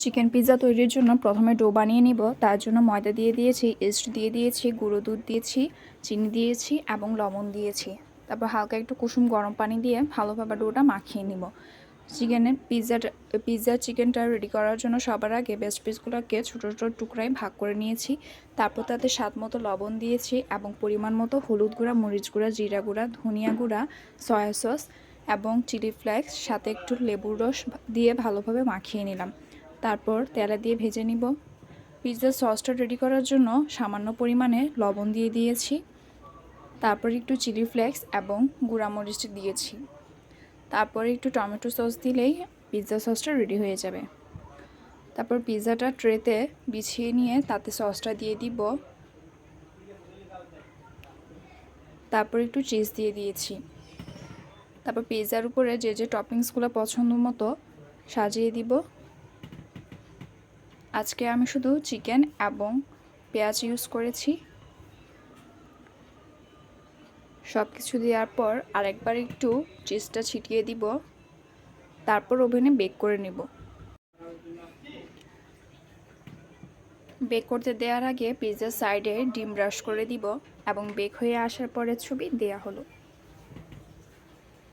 Chicken pizza তৈরির জন্য প্রথমে ডো বানিয়ে নিব। তার জন্য ময়দা দিয়ে দিয়েছি, ইস্ট দিয়ে দিয়েছি, গুঁড়ো দুধ দিয়েছি, চিনি দিয়েছি এবং লবণ দিয়েছি। তারপর হালকা একটু কুসুম গরম পানি দিয়ে ভালোভাবে ডোটা মাখিয়ে নিব। পিৎজার চিকেনটা রেডি করার জন্য সবার আগে বেস্ট পিসগুলোকে ছোটো ছোটো টুকরায় ভাগ করে নিয়েছি। তারপর তাতে স্বাদ মতো লবণ দিয়েছি এবং পরিমাণ মতো হলুদ গুঁড়া, মরিচ গুঁড়া, জিরা গুঁড়া, ধনিয়া গুঁড়া, সয়া সস এবং চিলি ফ্লেক্স সাথে একটু লেবুর রস দিয়ে ভালোভাবে মাখিয়ে নিলাম। তারপর তেলে দিয়ে ভেজে নিব। পিৎজার সসটা রেডি করার জন্য সামান্য পরিমাণে লবণ দিয়ে দিয়েছি। তারপর একটু চিলি ফ্লেক্স এবং গুঁড়ামরিচ দিয়েছি। তারপর একটু টমেটো সস দিলেই পিৎজা সসটা রেডি হয়ে যাবে। তারপর পিৎজাটা ট্রেতে বিছিয়ে নিয়ে তাতে সসটা দিয়ে দিব। তারপর একটু চিজ দিয়ে দিয়েছি। তারপর পিৎজার উপরে যে যে টপিংসগুলো পছন্দ মতো সাজিয়ে দিব। আজকে আমি শুধু চিকেন এবং পেঁয়াজ ইউজ করেছি। সব কিছু দেওয়ার পর আরেকবার একটু চিজটা ছিটিয়ে দিব। তারপর ওভেনে বেক করে নেব। বেক করতে দেওয়ার আগে পিৎজার সাইডে ডিম ব্রাশ করে দিব এবং বেক হয়ে আসার পরে ছবি দেয়া হলো।